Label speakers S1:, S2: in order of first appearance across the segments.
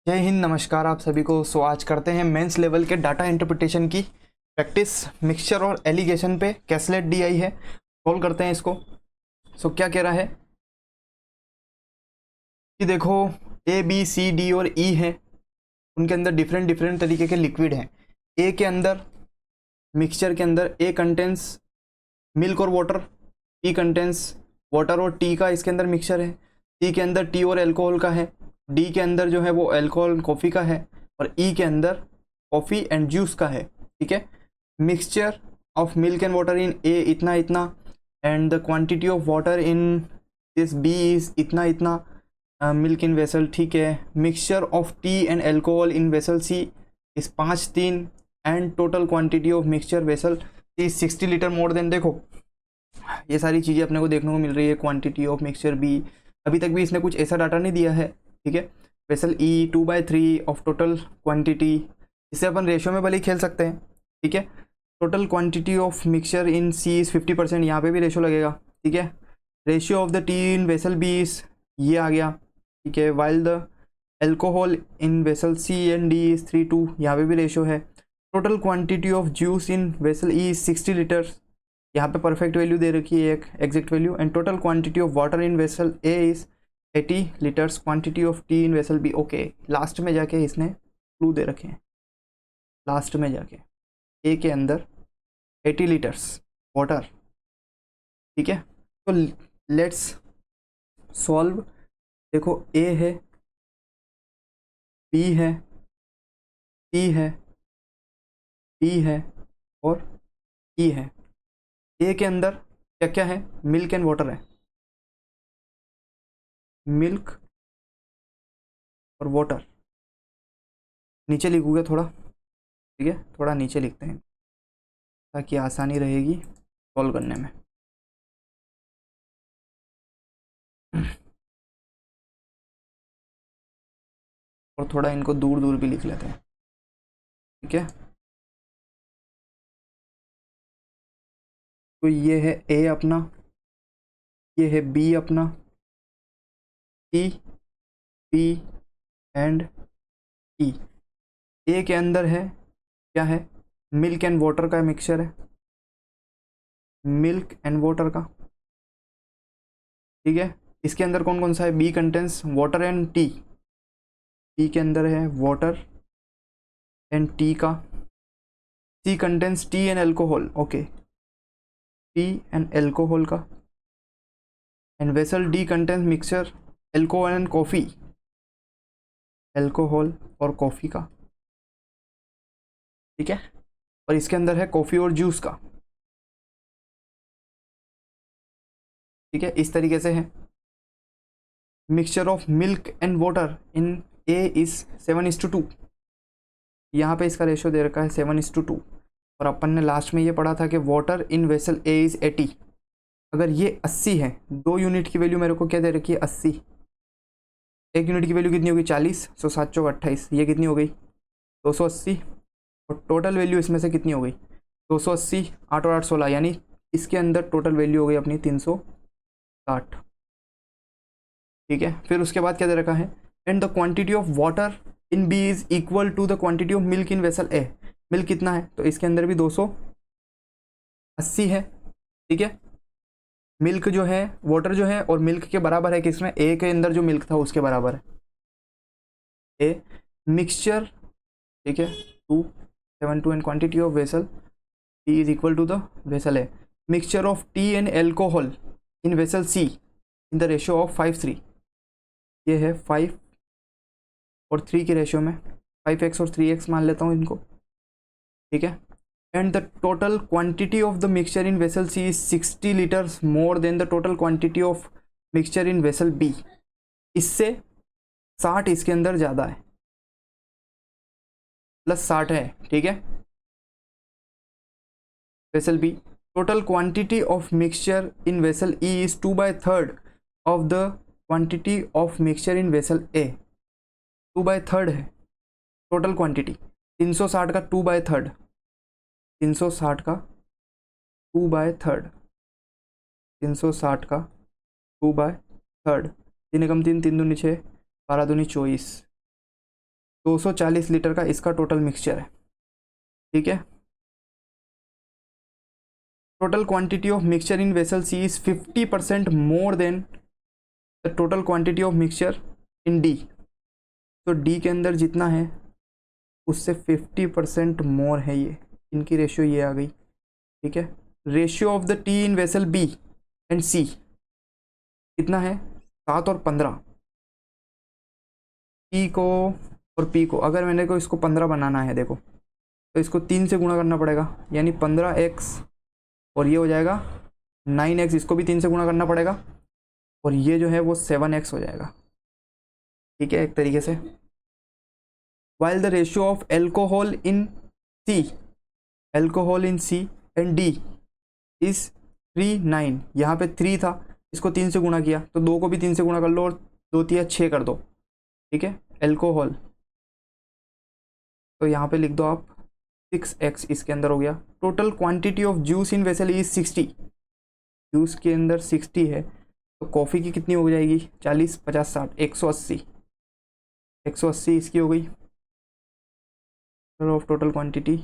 S1: जय हिंद, नमस्कार आप सभी को। आज करते हैं मेंस लेवल के डाटा इंटरप्रिटेशन की प्रैक्टिस। मिक्सचर और एलिगेशन पे कैसलेट डी आई है, सॉल्व करते हैं इसको। क्या कह रहा है कि देखो, ए बी सी डी और ई है, उनके अंदर डिफरेंट डिफरेंट तरीके के लिक्विड हैं। ए के अंदर, मिक्सचर के अंदर ए कंटेंस मिल्क और वाटर, टी कंटेंस वाटर और टी का इसके अंदर मिक्सचर है। सी के अंदर टी और एल्कोहल का है। डी के अंदर जो है वो अल्कोहल कॉफ़ी का है। और ई के अंदर कॉफ़ी एंड जूस का है। ठीक है। Mixture of milk and water in A इतना इतना, and the quantity of water in this B is इतना इतना, मिल्क इन वेसल। ठीक है। Mixture of tea and alcohol in vessel C is 5-3, and total quantity of mixture vessel is 60 litre more than. देखो, ये सारी चीज़ें अपने को देखने को मिल रही है। क्वांटिटी ऑफ मिक्सचर बी, अभी तक भी इसने कुछ ऐसा डाटा नहीं दिया है। ठीक है। Vessel E 2/3 of total quantity, इसे अपन रेशियो में भले ही खेल सकते हैं। ठीक है। Total quantity of mixture in C is 50%, यहाँ पे भी रेशियो लगेगा। ठीक है। Ratio of the tea in vessel B is ये आ गया। ठीक है। While the alcohol in vessel C and D is 3:2, यहाँ पे भी रेशियो है। Total quantity of juice in vessel E is 60 litres, यहाँ पे परफेक्ट वैल्यू दे रखी है, एक exact value. And total quantity of water in vessel A is 80 litres, quantity of tea in vessel B. Okay, last में जाके इसने clue दे रखे हैं। लास्ट में जाके ए के अंदर 80 लीटर्स वाटर। ठीक है। तो लेट्स सॉल्व। देखो, ए है, बी है, सी है, डी है और ई है। ए के अंदर क्या क्या है? मिल्क एंड वाटर है। मिल्क और वाटर नीचे लिखूँगा थोड़ा। ठीक है, थोड़ा नीचे लिखते हैं ताकि आसानी रहेगी सॉल्व करने में। और थोड़ा इनको दूर दूर भी लिख लेते हैं। ठीक है। तो ये है ए अपना, ये है बी अपना, सी, बी एंड ई। ए के अंदर है, क्या है? मिल्क एंड वाटर का मिक्सचर है। मिल्क एंड वाटर का। ठीक है। इसके अंदर कौन कौन सा है? B contains water and tea. Tea के अंदर है वाटर एंड टी का। C contains tea and alcohol. Okay, tea and alcohol का। And vessel D contains mixture alcohol and coffee. Alcohol और कॉफ़ी का। ठीक है। और इसके अंदर है कॉफ़ी और जूस का। ठीक है, इस तरीके से है। Mixture of milk and water in A is 7:2। यहाँ पे इसका रेशियो दे रखा है 7:2। और अपन ने लास्ट में ये पढ़ा था कि water in vessel A is 80। अगर ये 80 है, 2 यूनिट की वैल्यू मेरे को क्या दे रखी है? 80। 1 यूनिट की वैल्यू कितनी होगी? 40। 7 चौक 28, ये कितनी हो गई? 280। और टोटल वैल्यू इसमें से कितनी हो गई? 280, 8 और 8 16, यानी इसके अंदर टोटल वैल्यू हो गई अपनी 360। ठीक है। फिर उसके बाद क्या दे रखा है? And the quantity of water in B is equal to the quantity of milk in vessel A. Milk कितना है? तो इसके अंदर भी 280 है। ठीक है। मिल्क जो है, वाटर जो है, और मिल्क के बराबर है किसमें? ए के अंदर जो मिल्क था उसके बराबर है। ए मिक्सचर, ठीक है, 272, and quantity of vessel tea is equal to the vessel है। Mixture of tea and alcohol in vessel C in the ratio of 5:3। ये है 5 और 3 की रेशियो में, 5x और 3x मान लेता हूँ इनको। ठीक है। And the total quantity of the mixture in vessel C is 60 litres more than the total quantity of mixture in vessel B. इससे 60 इसके अंदर ज़्यादा है, प्लस 60 है। ठीक है। Vessel B, total quantity of mixture in vessel E is 2/3 of the quantity of mixture in vessel A. 2/3 है total quantity. 360 का 2/3, 360 का 2/3, 360 का 2/3। 3 एकम 3, 3 दूनी 6, 12 दूनी 24। 240 लीटर का इसका टोटल मिक्सचर है। ठीक है, total quantity of mixture in vessel C is 50% more than the total quantity of mixture in D. तो डी के अंदर जितना है उससे 50% मोर है, ये इनकी रेशियो ये आ गई। ठीक है, ratio of the tea in vessel B and C कितना है, 7 और 15। पी को और पी को अगर मैंने को इसको 15 बनाना है देखो, तो इसको 3 से गुणा करना पड़ेगा, यानी 15x, और ये हो जाएगा 9x, इसको भी 3 से गुणा करना पड़ेगा, और ये जो है वो 7x हो जाएगा। ठीक है, एक तरीके से। While the ratio of alcohol in C, alcohol in C and D is 3:9, यहाँ पे 3 था, इसको 3 से गुणा किया तो 2 को भी 3 से गुणा कर लो और 2 3 6 कर दो। ठीक है, एल्कोहल, तो यहाँ पे लिख दो आप 6x इसके अंदर हो गया। Total quantity of juice in vessel is 60, juice के अंदर 60 है, तो कॉफ़ी की कितनी हो जाएगी, 40 50 60 180, 180 इसकी हो गई। Of total quantity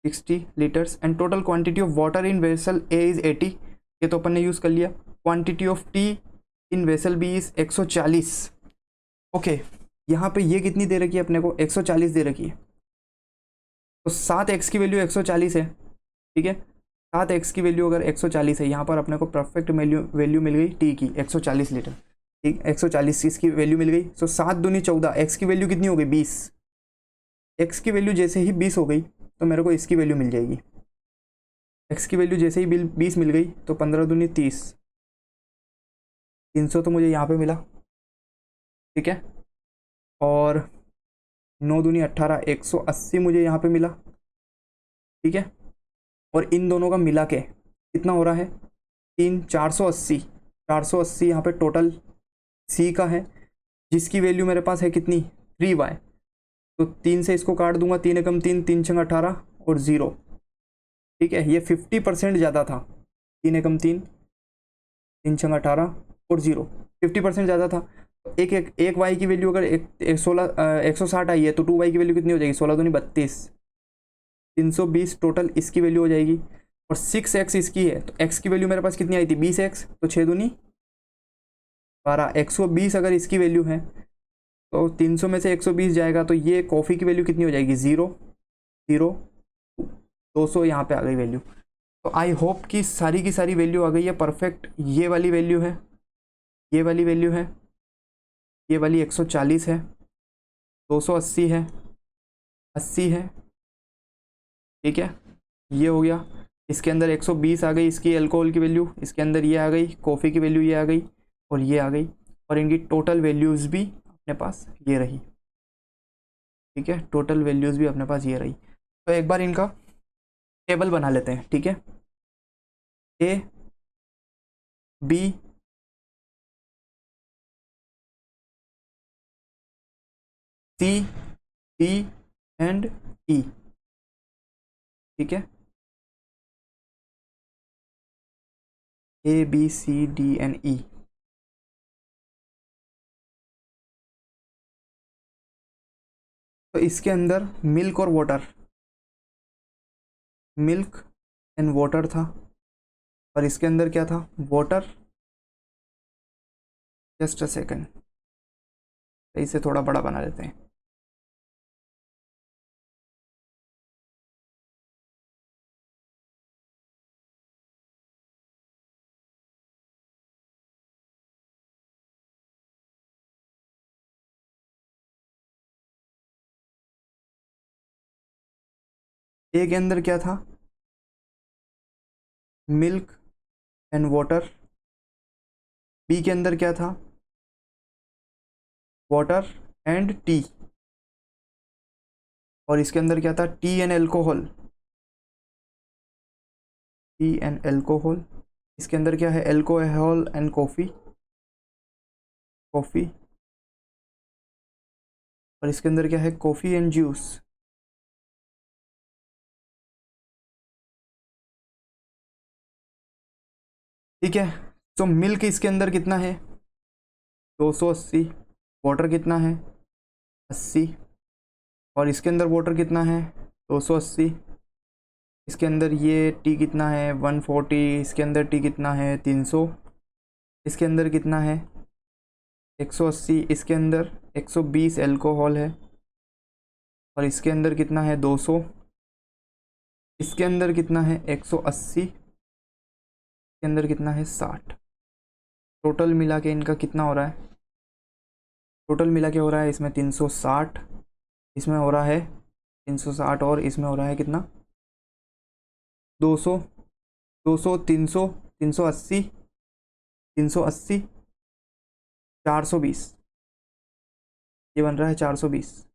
S1: 60 litres and total quantity of water in vessel A is 80, ये तो अपन ने यूज़ कर लिया। Quantity of tea in vessel B is 140। Okay, यहाँ पे ये कितनी दे रखी है अपने को, 140 दे रखी है, तो 7x की वैल्यू 140 है। ठीक है, 7x की वैल्यू अगर 140 है, यहाँ पर अपने को परफेक्ट वैल्यू मिल गई टी की 140 लीटर। ठीक, 140 इसकी वैल्यू मिल गई। तो 7 दूनी 14, x की वैल्यू कितनी हो गई 20, x की वैल्यू जैसे ही 20 हो गई तो मेरे को इसकी वैल्यू मिल जाएगी। x की वैल्यू जैसे ही 20 मिल गई तो 15 दूनी 30, 300 तो मुझे यहाँ पे मिला। ठीक है, और 9 दूनी 18, 180 मुझे यहाँ पे मिला। ठीक है, और इन दोनों का मिला के कितना हो रहा है, 3 480, 480 यहाँ पे टोटल सी का है, जिसकी वैल्यू मेरे पास है कितनी 3y, तो 3 से इसको काट दूंगा, 3 एकम 3, 3 छंग 18 और 0। ठीक है, ये 50% ज़्यादा था, 3 एकम 3, 3 छंग 18 और 0, 50% ज़्यादा था। एक वाई की वैल्यू अगर 160 आई है तो 2y की वैल्यू कितनी हो जाएगी, 16 दूनी 32, 320 टोटल इसकी वैल्यू हो जाएगी। और 6x इसकी है, तो x की वैल्यू मेरे पास कितनी आई थी 20x, तो 6 दूनी 12, 120 अगर इसकी वैल्यू है तो 300 में से 120 जाएगा, तो ये कॉफ़ी की वैल्यू कितनी हो जाएगी 0 0 200 यहाँ पे आ गई वैल्यू। तो आई होप कि सारी की सारी वैल्यू आ गई है परफेक्ट। ये वाली वैल्यू है, ये वाली वैल्यू है, ये वाली 140 है, 280 है, 80 है। ठीक है, ये हो गया, इसके अंदर 120 आ गई इसकी अल्कोहल की वैल्यू, इसके अंदर ये आ गई कॉफ़ी की वैल्यू, ये आ गई और ये आ गई, और इनकी टोटल वैल्यूज़ भी अपने पास ये रही। ठीक है, टोटल वैल्यूज़ भी अपने पास ये रही। तो एक बार इनका टेबल बना लेते हैं। ठीक है, A B C D and E. ठीक है, A B C D and E. तो इसके अंदर मिल्क और वाटर, मिल्क एंड वाटर था, और इसके अंदर क्या था वाटर। जस्ट अ सेकेंड, इसे थोड़ा बड़ा बना लेते हैं। ए के अंदर क्या था मिल्क एंड वाटर, बी के अंदर क्या था वाटर एंड टी, और इसके अंदर क्या था T and alcohol, T and alcohol. इसके अंदर क्या है अल्कोहल एंड कॉफ़ी, कॉफ़ी, और इसके अंदर क्या है कॉफ़ी एंड जूस। ठीक है, तो मिल्क इसके अंदर कितना है 280, वाटर कितना है 80, और इसके अंदर वाटर कितना है 280, इसके अंदर ये टी कितना है 140, इसके अंदर टी कितना है 300, इसके अंदर कितना है 180, इसके अंदर 120 एल्कोहल है, और इसके अंदर कितना है 200, इसके अंदर कितना है 180, इसके अंदर कितना है 60। टोटल मिला के इनका कितना हो रहा है, टोटल मिला के हो रहा है इसमें 360, इसमें हो रहा है 360, और इसमें हो रहा है कितना 200, 200, 300, 380, 380, 420, ये बन रहा है 420,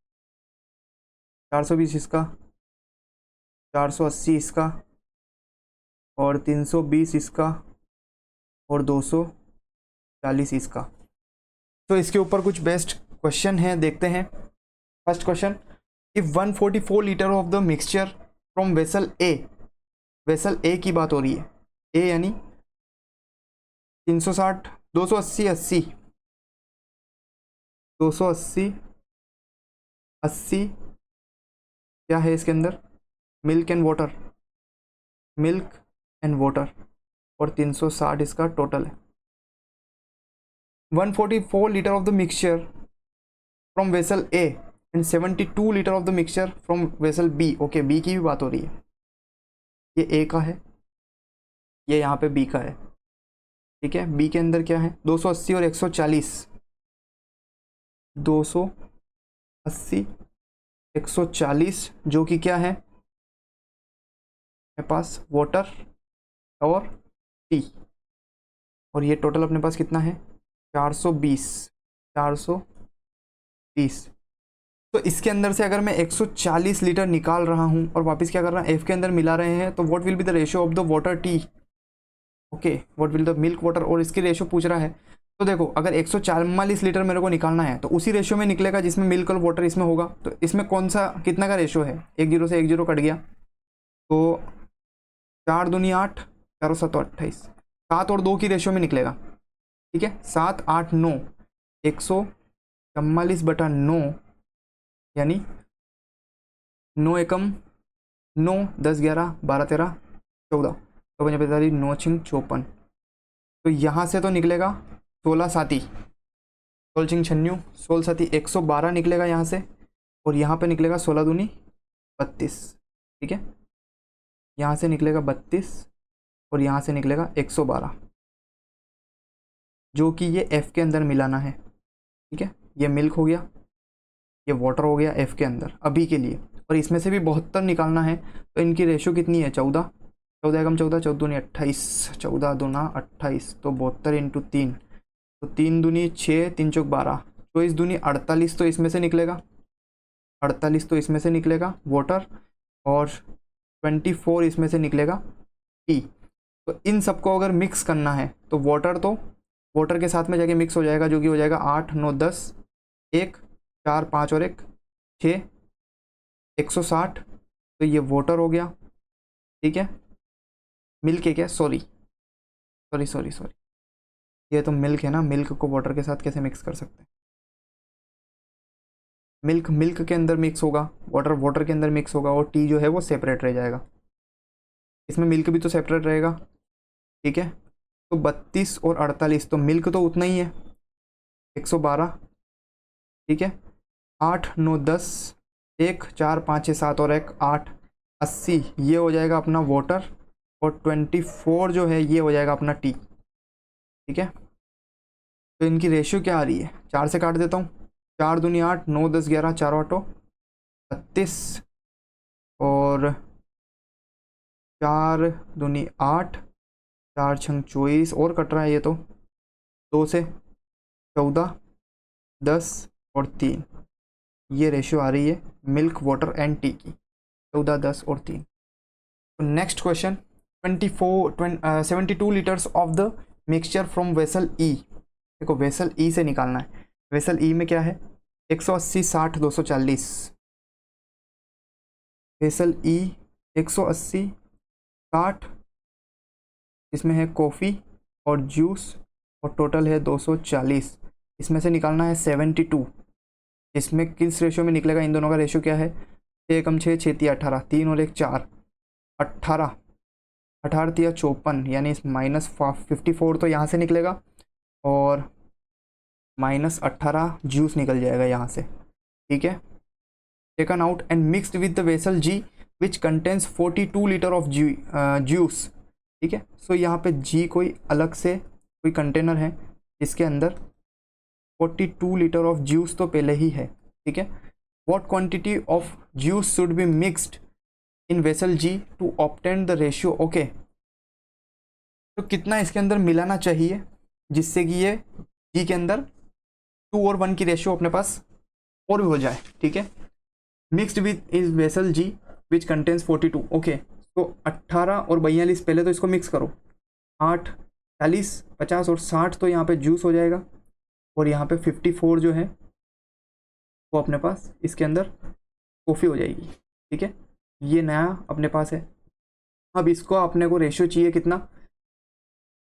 S1: 420 इसका, 480 इसका, और 320 इसका, और 240 इसका। तो इसके ऊपर कुछ बेस्ट क्वेश्चन है, देखते हैं। First question, if 144 litre of the mixture from vessel A, vessel A की बात हो रही है, ए यानी 360, 280, 80, 280, 80, क्या है इसके अंदर milk and water, milk and water, और 360 इसका टोटल है। 144 litre of the mixture from vessel A and 72 litre of the mixture from vessel B. Okay, B की भी बात हो रही है, ये ए का है, ये यहाँ पे बी का है, ठीक है। बी के अंदर क्या है 280 और 140, 280, 140, जो कि क्या है मेरे पास वाटर और टी, और ये टोटल अपने पास कितना है 420, 420। तो इसके अंदर से अगर मैं 140 लीटर निकाल रहा हूँ और वापस क्या कर रहा हूँ एफ के अंदर मिला रहे हैं, तो what will be the ratio of the water T, okay, what will the milk water, और इसकी रेशियो पूछ रहा है। तो देखो अगर 144 लीटर मेरे को निकालना है तो उसी रेशियो में निकलेगा जिसमें मिल्क और वाटर इसमें होगा। तो इसमें कौन सा कितना का रेशियो है, 1 0 से 1 0 कट गया, तो 4 दूनी 8, 4 7 28, 7 और 2 की रेशियो में निकलेगा, ठीक है। 7 8 9, 144/9, यानी 9 एकम 9, 10 11 12 13 14, 55 45 9 6 54। तो यहाँ से तो निकलेगा 16 साती, 16 छिंग 96, 16 साती 112 निकलेगा यहाँ से, और यहाँ पे निकलेगा 16 दूनी 32, ठीक है। यहाँ से निकलेगा 32 और यहाँ से निकलेगा 112, जो कि ये एफ के अंदर मिलाना है, ठीक है। ये मिल्क हो गया, ये वाटर हो गया एफ के अंदर अभी के लिए, और इसमें से भी 72 निकालना है। तो इनकी रेशियो कितनी है 14, 14 एकम 14, 14 दूनी 28, 14 दूना 28, तो 72 इंटू 3, तो 3 दूनी 6, 3 चौक 12, 24 दूनी 48, तो इसमें से निकलेगा 48, तो इसमें से निकलेगा वाटर, और 24 इसमें से निकलेगा टी। तो इन सबको अगर मिक्स करना है तो वाटर के साथ में जाके मिक्स हो जाएगा, जो कि हो जाएगा 8 9 10, 1 4 5 और 1 6, 160। तो ये वाटर हो गया, ठीक है। मिल्क है क्या, सॉरी, ये तो मिल्क है ना, मिल्क को वाटर के साथ कैसे मिक्स कर सकते हैं। मिल्क के अंदर मिक्स होगा, वाटर के अंदर मिक्स होगा, और टी जो है वो सेपरेट रह जाएगा। इसमें मिल्क भी तो सेपरेट रहेगा, ठीक है। तो 32 और 48, तो मिल्क तो उतना ही है 112, ठीक है। 8 9 10, 1 4 5 6 7 और 1 8, 80, ये हो जाएगा अपना वाटर, और 24 जो है ये हो जाएगा अपना टी, ठीक है। तो इनकी रेशियो क्या आ रही है, 4 से काट देता हूँ, 4 दूनी 8, 9 10 11, 4 8 32, और 4 दूनी 8, 4 6 24, और कट रहा है ये तो 2 से 14, 10 और 3, ये रेशियो आ रही है मिल्क वाटर एंड टी की, 14 10 और 3। तो next question, 72 litres of the mixture from vessel E. देखो वेसल ई से निकालना है, वेसल ई में क्या है 180 60 240, वेसल ई 180 60, इसमें है कॉफ़ी और जूस, और टोटल है 240। इसमें से निकालना है 72, इसमें किस रेशियो में निकलेगा, इन दोनों का रेशियो क्या है, 6 कम 6 6 तिया 18, 3 और 1 4, 18, 18 तिया 54, यानी इस -54 तो यहाँ से निकलेगा और -18 जूस निकल जाएगा यहाँ से, ठीक है। Taken out and mixed with the vessel G which contains 42 litre of juice, ठीक है। सो यहाँ पे जी कोई अलग से कोई कंटेनर है इसके अंदर 42 लीटर ऑफ जूस तो पहले ही है, ठीक है। What quantity of juice should be mixed in vessel G to obtain the ratio, okay. तो कितना इसके अंदर मिलाना चाहिए जिससे कि ये जी के अंदर 2 और 1 की रेशियो अपने पास और भी हो जाए, ठीक है। Mixed with is vessel G which contains 42, okay. तो 18 और 42 पहले तो इसको मिक्स करो, 8 40 50 और 60 तो यहाँ पे जूस हो जाएगा और यहाँ पे 54 जो है वो अपने पास इसके अंदर कॉफ़ी हो जाएगी, ठीक है। ये नया अपने पास है। अब इसको अपने को रेशियो चाहिए कितना,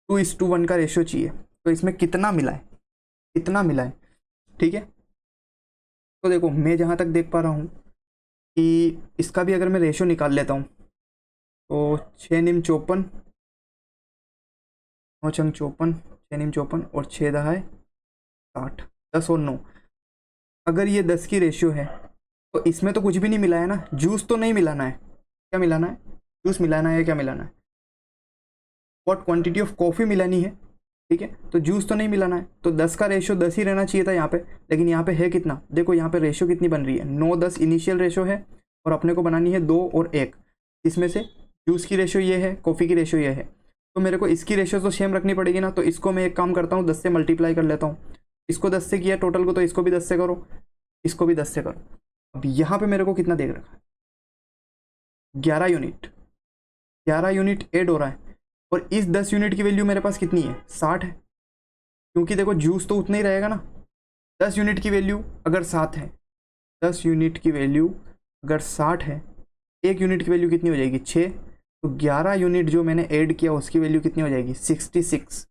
S1: 2:1 का रेशियो चाहिए। तो इसमें कितना मिला है, कितना मिला है, ठीक है। तो देखो मैं जहाँ तक देख पा रहा हूँ कि इसका भी अगर मैं रेशियो निकाल लेता हूँ तो 6 निम 54, 9 छंग 54, 6 निम 54 और 6 दहाय 60, 10 और 9। अगर ये 10 की रेशियो है तो इसमें तो कुछ भी नहीं मिला है ना, जूस तो नहीं मिलाना है, क्या मिलाना है, जूस मिलाना है या क्या मिलाना है, व्हाट क्वांटिटी ऑफ कॉफ़ी मिलानी है, ठीक है। तो जूस तो नहीं मिलाना है, तो 10 का रेशियो 10 ही रहना चाहिए था यहाँ पे, लेकिन यहाँ पे है कितना, देखो यहाँ पे रेशियो कितनी बन रही है, 9 10 इनिशियल रेशियो है और अपने को बनानी है 2 और 1। इसमें से जूस की रेशियो ये है, कॉफ़ी की रेशियो ये है, तो मेरे को इसकी रेशियो तो सेम रखनी पड़ेगी ना। तो इसको मैं एक काम करता हूँ 10 से मल्टीप्लाई कर लेता हूँ, इसको 10 से किया टोटल को, तो इसको भी 10 से करो, इसको भी 10 से करो। अब यहाँ पे मेरे को कितना देख रखा है, 11 यूनिट, 11 यूनिट ऐड हो रहा है और इस 10 यूनिट की वैल्यू मेरे पास कितनी है, 60 है, क्योंकि देखो जूस तो उतना ही रहेगा ना। 10 यूनिट की वैल्यू अगर 7 है, 10 यूनिट की वैल्यू अगर 60 है, 1 यूनिट की वैल्यू कितनी हो जाएगी, 6, तो 11 यूनिट जो मैंने ऐड किया उसकी वैल्यू कितनी हो जाएगी, 66।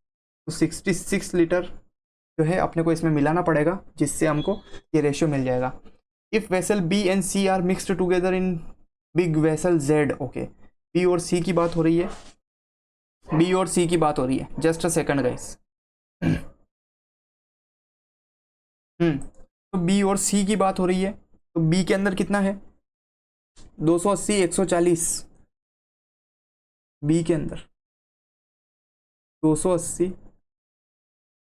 S1: तो 66 लीटर जो है अपने को इसमें मिलाना पड़ेगा जिससे हमको ये रेशियो मिल जाएगा। If vessel B and C are mixed together in big vessel Z, okay. B और सी की बात हो रही है, बी और सी की बात हो रही है, जस्ट अ सेकंड गाइस। तो बी और सी की बात हो रही है, तो बी के अंदर कितना है, 280 140, बी के अंदर 280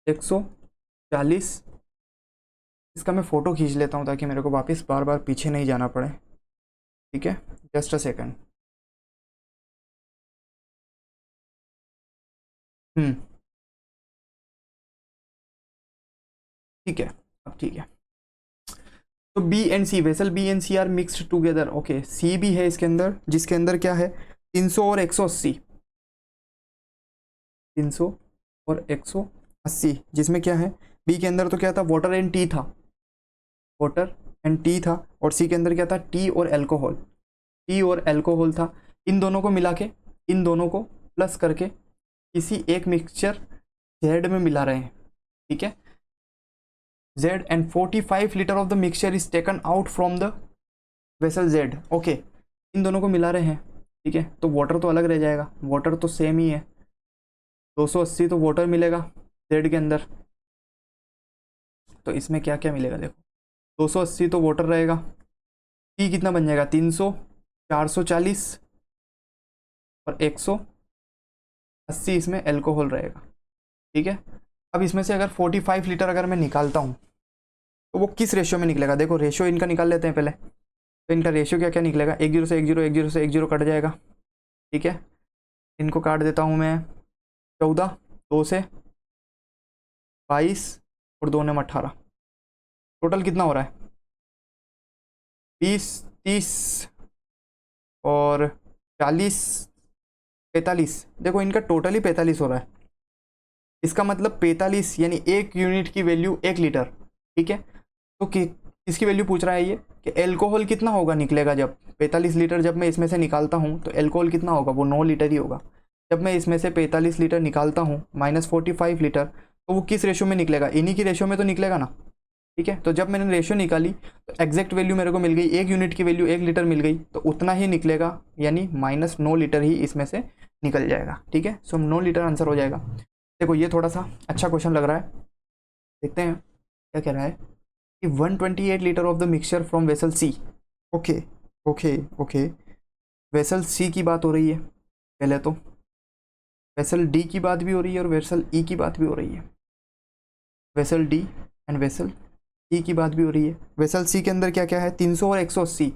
S1: 140। इसका मैं फ़ोटो खींच लेता हूँ ताकि मेरे को वापस बार बार पीछे नहीं जाना पड़े, ठीक है, जस्ट अ सेकंड। ठीक है, अब ठीक है। तो B and C, vessel B and C are mixed together, okay. C भी है इसके अंदर, जिसके अंदर क्या है, 300 और 180, 300 और 180, जिसमें क्या है, बी के अंदर तो क्या था, वाटर एंड टी था, वाटर एंड टी था, और सी के अंदर क्या था, टी और एल्कोहल, टी और एल्कोहल था। इन दोनों को मिला के, इन दोनों को प्लस करके किसी एक मिक्सचर जेड में मिला रहे हैं, ठीक है। Z and 45 litre of the mixture is taken out from the vessel Z, okay. इन दोनों को मिला रहे हैं, ठीक है। तो वाटर तो अलग रह जाएगा, वाटर तो सेम ही है, 280 तो वाटर मिलेगा Z के अंदर। तो इसमें क्या क्या मिलेगा, देखो 280 तो वाटर रहेगा, T कितना बन जाएगा, 300, 440 और 180 इसमें एल्कोहल रहेगा, ठीक है। अब इसमें से अगर 45 लीटर अगर मैं निकालता हूँ तो वो किस रेशियो में निकलेगा, देखो रेशियो इनका निकाल लेते हैं पहले। तो इनका रेशियो क्या क्या निकलेगा, 10 से 10, 10 से 10 कट जाएगा, ठीक है। इनको काट देता हूँ मैं, 14, 2 से 22 और 2 ने 18, टोटल कितना हो रहा है, 20, 30 और 40, 45। देखो इनका टोटल ही 45 हो रहा है, इसका मतलब 45 यानी 1 यूनिट की वैल्यू 1 लीटर, ठीक है। तो किसकी वैल्यू पूछ रहा है ये, कि एल्कोहल कितना होगा निकलेगा, जब 45 लीटर जब मैं इसमें से निकालता हूँ तो एल्कोहल कितना होगा, वो 9 लीटर ही होगा। जब मैं इसमें से 45 लीटर निकालता हूँ -45 लीटर, तो वो किस रेशियो में निकलेगा, इन्हीं की रेशियो में तो निकलेगा ना, ठीक है। तो जब मैंने रेशियो निकाली तो एग्जैक्ट वैल्यू मेरे को मिल गई, 1 यूनिट की वैल्यू 1 लीटर मिल गई, तो उतना ही निकलेगा, यानी -9 लीटर ही इसमें से निकल जाएगा। ठीक है, सो 9 लीटर आंसर हो जाएगा। देखो ये थोड़ा सा अच्छा क्वेश्चन लग रहा है, देखते हैं क्या कह रहा है कि 128 litre of the mixture from vessel C. Okay okay okay, vessel C की बात हो रही है पहले तो, वेसल डी की बात भी हो रही है और वेसल ई की बात भी हो रही है। वेसल डी एंड वेसल ई की बात भी हो रही है। वेसल सी के अंदर क्या क्या है, 300 और 180,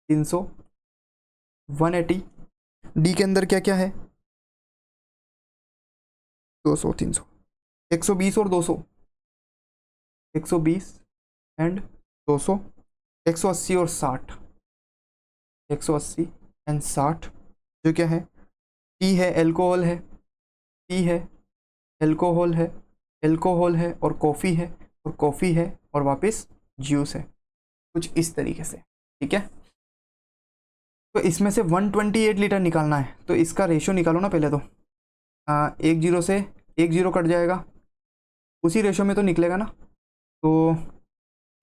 S1: 300 180। डी के अंदर क्या क्या है, 200 300 120 और 200, 120 एंड 200, 180 और 60, 180 एंड 60। जो क्या है, टी है, एल्कोहल है, टी है, एल्कोहल है, एल्कोहल है और कॉफ़ी है, और कॉफ़ी है और वापस जूस है, कुछ इस तरीके से। ठीक है, तो इसमें से 128 लीटर निकालना है, तो इसका रेशियो निकालो ना पहले तो। 1 0 से 1 0 कट जाएगा, उसी रेशियो में तो निकलेगा ना। तो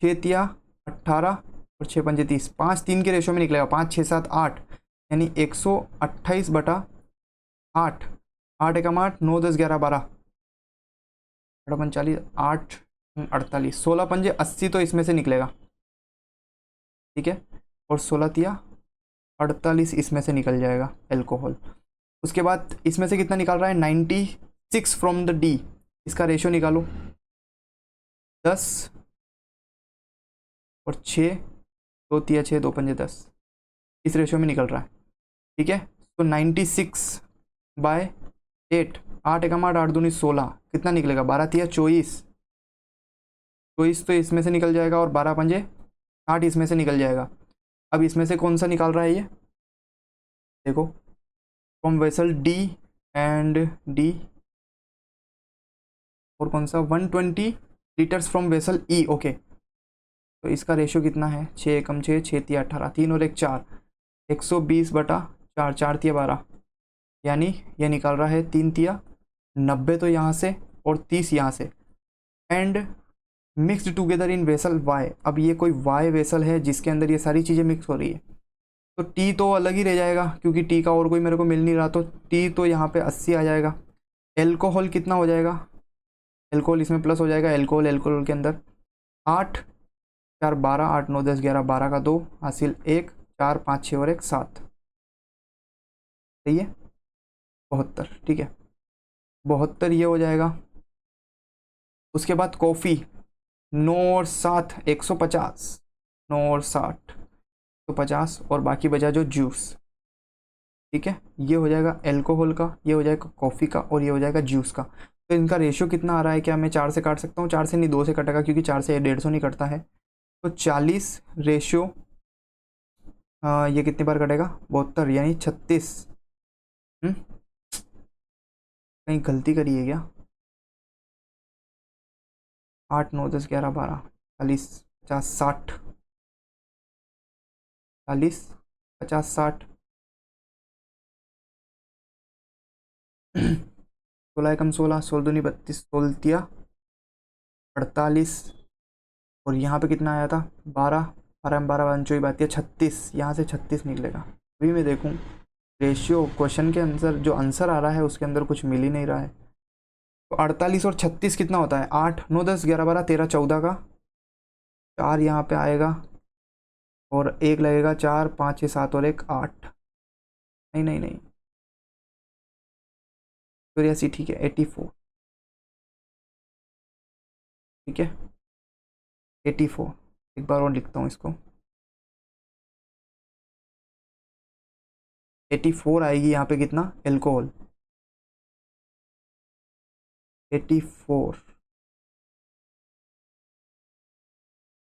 S1: 6 × 18 और 6 × 5 = 30, 5 3 के रेशियो में निकलेगा, 5 6 7 8, यानी 128/8, 8 एकम 8, 9 10 11 12, 45 8 48, 16 पंजे 80 तो इसमें से निकलेगा। ठीक है, और 16 तिया 48 इसमें से निकल जाएगा एल्कोहल। उसके बाद इसमें से कितना निकाल रहा है, 96 फ्रॉम द डी, इसका रेशियो निकालो, 10 और 6, 2 तिया 6, 2 पंजे 10, इस रेशियो में निकल रहा है। ठीक है, तो 96/8, 8 एकम 8, 8 दूनी 16, कितना निकलेगा, 12 तिया 24, 24 तो इसमें से निकल जाएगा, और 12 पंजे 8 इसमें से निकल जाएगा। अब इसमें से कौन सा निकाल रहा है ये, देखो, from vessel D and D, और कौन सा, 120 litres from vessel E. Okay, तो इसका रेशियो कितना है, 6 एकम 6, 6 तिया 18, 3 और 1 4, 120/4, 4 तिया 12, यानी ये निकाल रहा है 3 तिया 90 तो यहाँ से, और 30 यहाँ से, and mixed together in vessel Y. अब ये कोई वाई वेसल है जिसके अंदर ये सारी चीज़ें मिक्स हो रही है, तो टी तो अलग ही रह जाएगा, क्योंकि टी का और कोई मेरे को मिल नहीं रहा, तो टी तो यहाँ पे 80 आ जाएगा। एल्कोहल कितना हो जाएगा, एल्कोहल इसमें प्लस हो जाएगा, एल्कोहल एल्कोहल के अंदर 8 4 12, 8 9 10 11 12 का 2 हासिल 1, 4 5 6 और 1 7, सही है, 72। ठीक है, 72 ये हो जाएगा। उसके बाद कॉफ़ी 9 और 7 150, 9 और 60 150, और बाकी बचा जो जूस। ठीक है, ये हो जाएगा एल्कोहल का, ये हो जाएगा कॉफ़ी का, और ये हो जाएगा जूस का। तो इनका रेशियो कितना आ रहा है, क्या मैं 4 से काट सकता हूँ, 4 से नहीं 2 से कटेगा, क्योंकि 4 से 150 नहीं कटता है। तो 40 रेशियो, ये कितनी बार कटेगा, 72, यानी 36। कहीं गलती करी है क्या, 8 9 10 11 12, 40 50 60, 40 50 60, 16 एकम 16, 16 दूनी 32, 16 तिया 48, और यहाँ पे कितना आया था, 12, 12 12 पंचोई बात है 36, यहाँ से 36 निकलेगा। अभी मैं देखूँ रेशियो, क्वेश्चन के आंसर जो आंसर आ रहा है उसके अंदर कुछ मिल ही नहीं रहा है। तो 48 और 36 कितना होता है, 8 9 10 11 12 13 14 का 4 यहाँ पे आएगा, और 1 लगेगा, 4 5 6 7 और 1 8, नहीं नहीं नहीं, 84, ठीक है 84, ठीक है 84। एक बार और लिखता हूँ इसको, 84 आएगी यहाँ पे, कितना, एल्कोहल 84,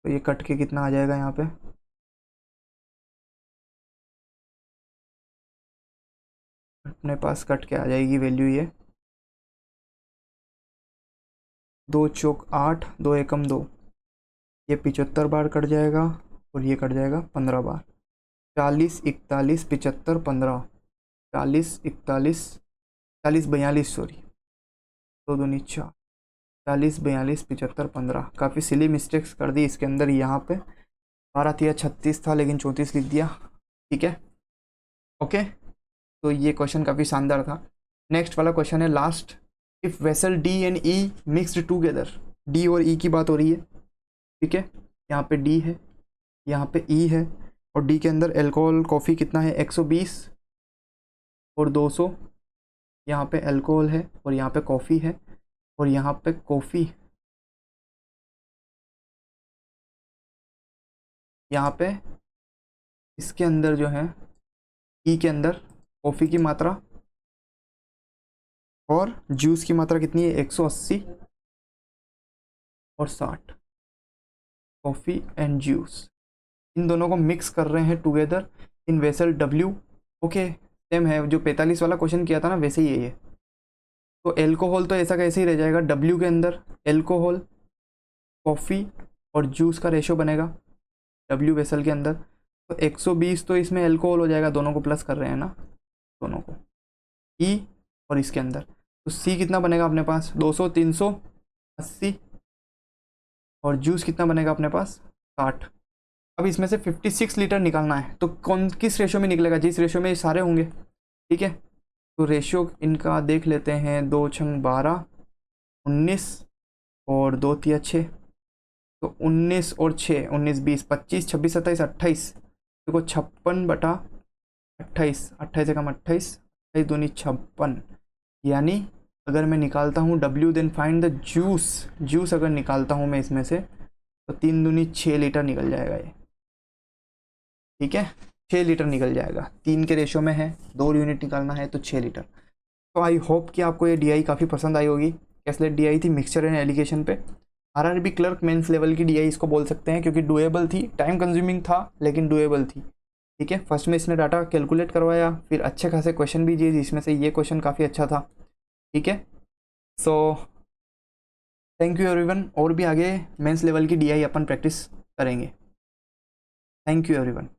S1: तो ये कट के कितना आ जाएगा यहाँ पे, अपने पास कट के आ जाएगी वैल्यू ये, 2 चौक 8, 2 एकम 2, ये 75 बार कट जाएगा, और ये कट जाएगा 15 बार, 40 41 75 15, 40 41 40 42, सॉरी, 2 दूनी 4, 40, 42, 75, 15, काफ़ी सिली मिस्टेक्स कर दी इसके अंदर। यहाँ पे 12 या 36 था लेकिन 34 लिख दिया। ठीक है, ओके। तो ये क्वेश्चन काफ़ी शानदार था। नेक्स्ट वाला क्वेश्चन है last, if vessel D and E mixed together, D और ई की बात हो रही है। ठीक है, यहाँ पे डी है, यहाँ पे ई है, और डी के अंदर अल्कोहल कॉफ़ी कितना है 120 और 200। यहाँ पे अल्कोहल है और यहाँ पे कॉफ़ी है, और यहाँ पे कॉफ़ी, यहाँ पे इसके अंदर जो है ई के अंदर कॉफ़ी की मात्रा और जूस की मात्रा कितनी है 180 और 60, कॉफ़ी एंड जूस, इन दोनों को मिक्स कर रहे हैं together in vessel W. Okay, same है जो 45 वाला क्वेश्चन किया था ना, वैसे ही है ये। तो एल्कोहल तो ऐसा कैसे ही रह जाएगा, डब्ल्यू के अंदर एल्कोहल, कॉफ़ी और जूस का रेशो बनेगा डब्ल्यू वेसल के अंदर। तो 120 तो इसमें एल्कोहल हो जाएगा, दोनों को प्लस कर रहे हैं ना, दोनों को, ई और इसके अंदर। तो सी कितना बनेगा अपने पास 200, 380, और जूस कितना बनेगा अपने पास 60। अब इसमें से 56 लीटर निकालना है, तो कौन किस रेशो में निकलेगा, जिस रेशो में ये सारे होंगे। ठीक है, तो रेशो इनका देख लेते हैं, 2 छंग 12, 19 और 2 तिया 6, तो 19 और 6, 19, 20, 25, 26, 27, 28, देखो 56/28, 28 से कम 28, 28 दूनी 56, यानी अगर मैं निकालता हूँ W then find the juice, juice अगर निकालता हूँ मैं इसमें से, तो 3 दूनी 6 लीटर निकल जाएगा ये। ठीक है, 6 लीटर निकल जाएगा, 3 के रेशो में है, 2 यूनिट निकालना है तो 6 लीटर। तो आई होप कि आपको ये DI काफ़ी पसंद आई होगी। कैसलेट DI थी मिक्सचर एंड एलिगेशन पे, RRB क्लर्क मेंस लेवल की DI इसको बोल सकते हैं, क्योंकि डुएबल थी, टाइम कंज्यूमिंग था लेकिन डुएबल थी। ठीक है, फर्स्ट में इसने डाटा कैलकुलेट करवाया, फिर अच्छे खासे क्वेश्चन भी दिए, जिसमें से ये क्वेश्चन काफ़ी अच्छा था। ठीक है, सो थैंक यू एवरीवन, और भी आगे मेंस लेवल की DI अपन प्रैक्टिस करेंगे। Thank you everyone.